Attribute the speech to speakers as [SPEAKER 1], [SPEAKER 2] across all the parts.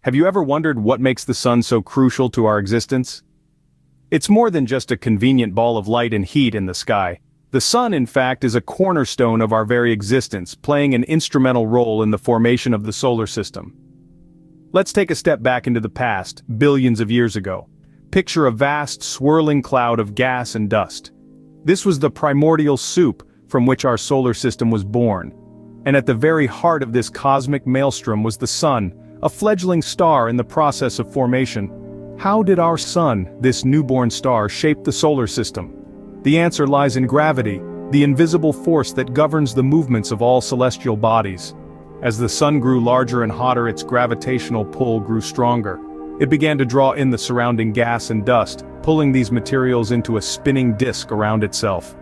[SPEAKER 1] Have you ever wondered what makes the sun so crucial to our existence? It's more than just a convenient ball of light and heat in the sky. The sun, in fact, is a cornerstone of our very existence, playing an instrumental role in the formation of the solar system. Let's take a step back into the past, billions of years ago. Picture a vast, swirling cloud of gas and dust. This was the primordial soup from which our solar system was born. And at the very heart of this cosmic maelstrom was the sun, a fledgling star in the process of formation. How did our sun, this newborn star, shape the solar system? The answer lies in gravity, the invisible force that governs the movements of all celestial bodies. As the sun grew larger and hotter, its gravitational pull grew stronger. It began to draw in the surrounding gas and dust, pulling these materials into a spinning disk around itself.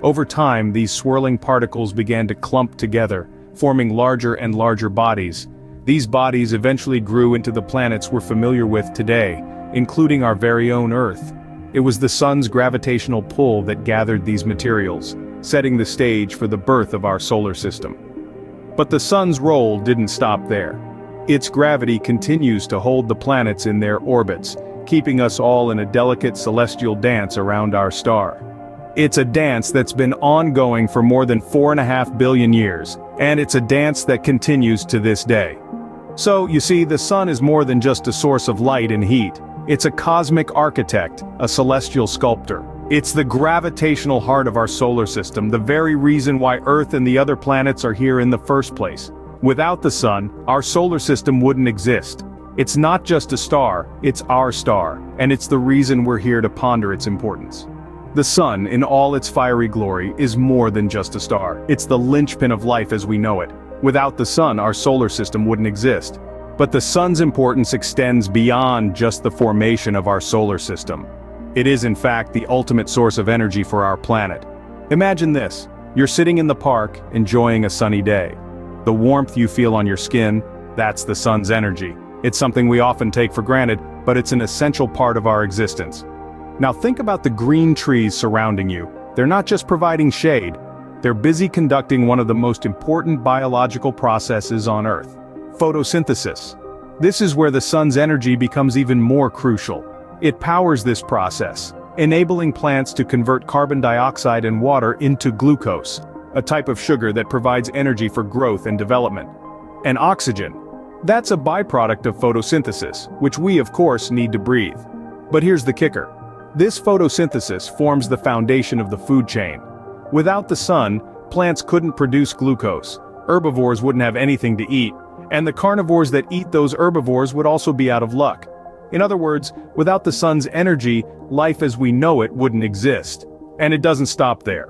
[SPEAKER 1] Over time, these swirling particles began to clump together, forming larger and larger bodies. These bodies eventually grew into the planets we're familiar with today, including our very own Earth. It was the sun's gravitational pull that gathered these materials, setting the stage for the birth of our solar system. But the sun's role didn't stop there. Its gravity continues to hold the planets in their orbits, keeping us all in a delicate celestial dance around our star. It's a dance that's been ongoing for more than 4.5 billion years, and it's a dance that continues to this day. So, you see, the sun is more than just a source of light and heat. It's a cosmic architect, a celestial sculptor. It's the gravitational heart of our solar system, the very reason why Earth and the other planets are here in the first place. Without the sun, our solar system wouldn't exist. It's not just a star, it's our star, and it's the reason we're here to ponder its importance. The sun, in all its fiery glory, is more than just a star. It's the linchpin of life as we know it. Without the sun, our solar system wouldn't exist. But the sun's importance extends beyond just the formation of our solar system. It is in fact the ultimate source of energy for our planet. Imagine this: you're sitting in the park, enjoying a sunny day. The warmth you feel on your skin, that's the sun's energy. It's something we often take for granted, but it's an essential part of our existence. Now think about the green trees surrounding you. They're not just providing shade. They're busy conducting one of the most important biological processes on Earth: photosynthesis. This is where the sun's energy becomes even more crucial. It powers this process, enabling plants to convert carbon dioxide and water into glucose, a type of sugar that provides energy for growth and development. And oxygen. That's a byproduct of photosynthesis, which we of course need to breathe. But here's the kicker. This photosynthesis forms the foundation of the food chain. Without the sun, plants couldn't produce glucose, herbivores wouldn't have anything to eat, and the carnivores that eat those herbivores would also be out of luck. In other words, without the sun's energy, life as we know it wouldn't exist. And it doesn't stop there.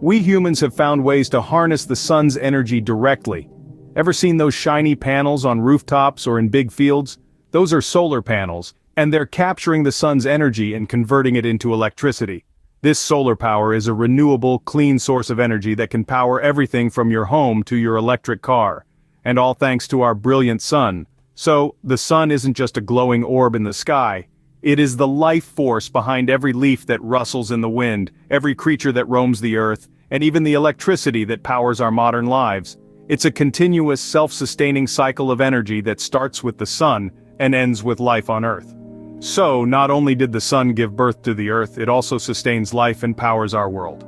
[SPEAKER 1] We humans have found ways to harness the sun's energy directly. Ever seen those shiny panels on rooftops or in big fields? Those are solar panels, and they're capturing the sun's energy and converting it into electricity. This solar power is a renewable, clean source of energy that can power everything from your home to your electric car. And all thanks to our brilliant sun. So, the sun isn't just a glowing orb in the sky. It is the life force behind every leaf that rustles in the wind, every creature that roams the earth, and even the electricity that powers our modern lives. It's a continuous, self-sustaining cycle of energy that starts with the sun and ends with life on Earth. So, not only did the sun give birth to the Earth, it also sustains life and powers our world.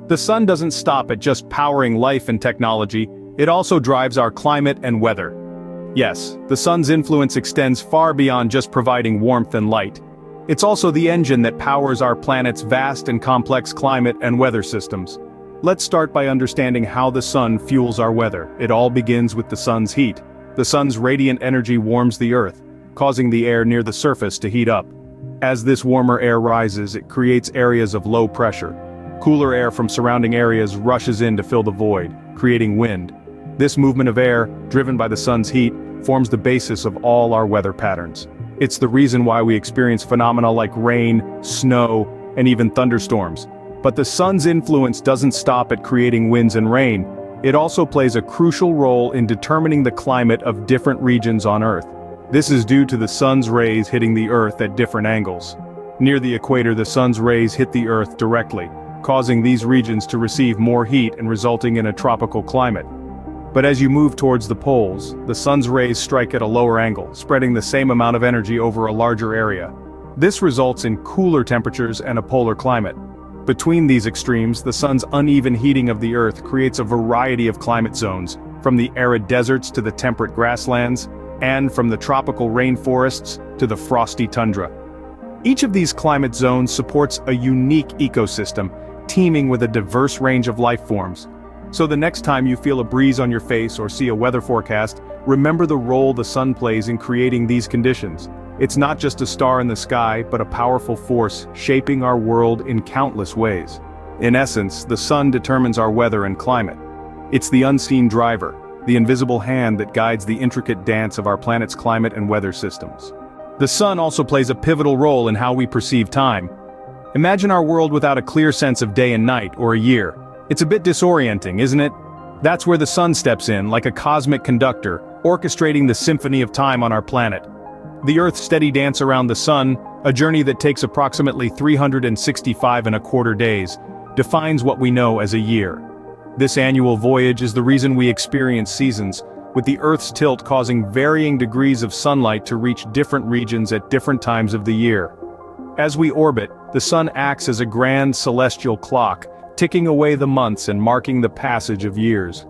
[SPEAKER 1] The sun doesn't stop at just powering life and technology, it also drives our climate and weather. Yes, the sun's influence extends far beyond just providing warmth and light. It's also the engine that powers our planet's vast and complex climate and weather systems. Let's start by understanding how the sun fuels our weather. It all begins with the sun's heat. The sun's radiant energy warms the Earth, causing the air near the surface to heat up. As this warmer air rises, it creates areas of low pressure. Cooler air from surrounding areas rushes in to fill the void, creating wind. This movement of air, driven by the sun's heat, forms the basis of all our weather patterns. It's the reason why we experience phenomena like rain, snow, and even thunderstorms. But the sun's influence doesn't stop at creating winds and rain. It also plays a crucial role in determining the climate of different regions on Earth. This is due to the sun's rays hitting the Earth at different angles. Near the equator, the sun's rays hit the Earth directly, causing these regions to receive more heat and resulting in a tropical climate. But as you move towards the poles, the sun's rays strike at a lower angle, spreading the same amount of energy over a larger area. This results in cooler temperatures and a polar climate. Between these extremes, the sun's uneven heating of the Earth creates a variety of climate zones, from the arid deserts to the temperate grasslands, and from the tropical rainforests to the frosty tundra. Each of these climate zones supports a unique ecosystem, teeming with a diverse range of life forms. So the next time you feel a breeze on your face or see a weather forecast, remember the role the sun plays in creating these conditions. It's not just a star in the sky, but a powerful force shaping our world in countless ways. In essence, the sun determines our weather and climate. It's the unseen driver, the invisible hand that guides the intricate dance of our planet's climate and weather systems. The sun also plays a pivotal role in how we perceive time. Imagine our world without a clear sense of day and night or a year. It's a bit disorienting, isn't it? That's where the sun steps in, like a cosmic conductor, orchestrating the symphony of time on our planet. The Earth's steady dance around the sun, a journey that takes approximately 365.25 days, defines what we know as a year. This annual voyage is the reason we experience seasons, with the Earth's tilt causing varying degrees of sunlight to reach different regions at different times of the year. As we orbit, the sun acts as a grand celestial clock, ticking away the months and marking the passage of years.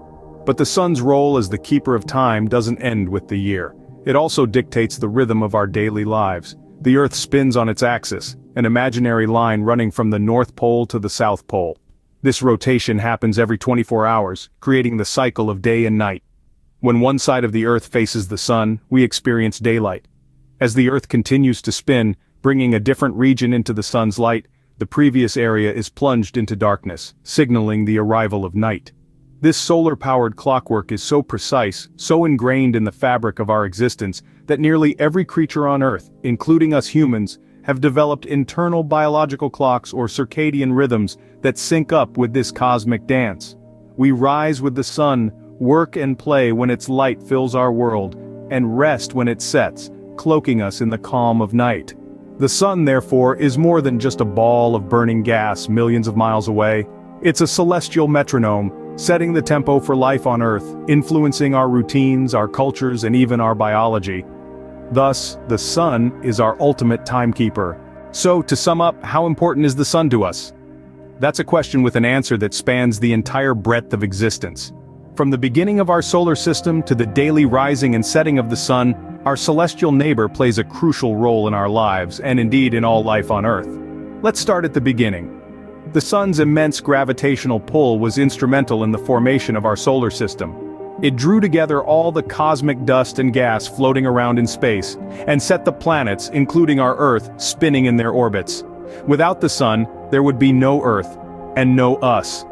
[SPEAKER 1] But the sun's role as the keeper of time doesn't end with the year. It also dictates the rhythm of our daily lives. The Earth spins on its axis, an imaginary line running from the North Pole to the South Pole. This rotation happens every 24 hours, creating the cycle of day and night. When one side of the Earth faces the sun, we experience daylight. As the Earth continues to spin, bringing a different region into the sun's light, the previous area is plunged into darkness, signaling the arrival of night. This solar-powered clockwork is so precise, so ingrained in the fabric of our existence, that nearly every creature on Earth, including us humans, have developed internal biological clocks or circadian rhythms that sync up with this cosmic dance. We rise with the sun, work and play when its light fills our world, and rest when it sets, cloaking us in the calm of night. The sun, therefore, is more than just a ball of burning gas millions of miles away. It's a celestial metronome, setting the tempo for life on Earth, influencing our routines, our cultures, and even our biology. Thus, the sun is our ultimate timekeeper. So, to sum up, how important is the sun to us? That's a question with an answer that spans the entire breadth of existence. From the beginning of our solar system to the daily rising and setting of the sun, our celestial neighbor plays a crucial role in our lives, and indeed in all life on Earth. Let's start at the beginning. The sun's immense gravitational pull was instrumental in the formation of our solar system. It drew together all the cosmic dust and gas floating around in space, and set the planets, including our Earth, spinning in their orbits. Without the sun, there would be no Earth, and no us.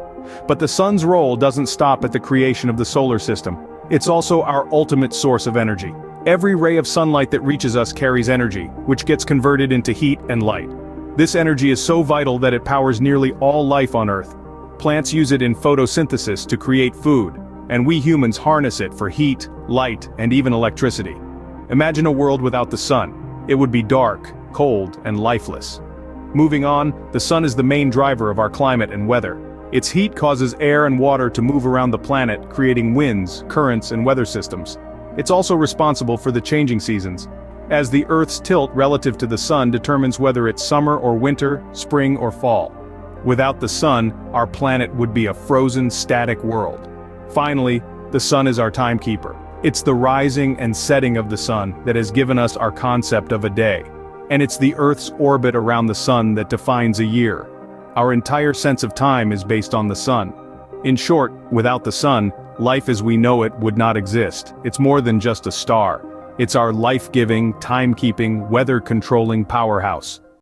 [SPEAKER 1] But the sun's role doesn't stop at the creation of the solar system. It's also our ultimate source of energy. Every ray of sunlight that reaches us carries energy, which gets converted into heat and light. This energy is so vital that it powers nearly all life on Earth. Plants use it in photosynthesis to create food, and we humans harness it for heat, light, and even electricity. Imagine a world without the sun. It would be dark, cold, and lifeless. Moving on, the sun is the main driver of our climate and weather. Its heat causes air and water to move around the planet, creating winds, currents, and weather systems. It's also responsible for the changing seasons, as the Earth's tilt relative to the sun determines whether it's summer or winter, spring or fall. Without the sun, our planet would be a frozen, static world. Finally, the sun is our timekeeper. It's the rising and setting of the sun that has given us our concept of a day. And it's the Earth's orbit around the sun that defines a year. Our entire sense of time is based on the sun. In short, without the sun, life as we know it would not exist. It's more than just a star. It's our life-giving, time-keeping, weather-controlling powerhouse.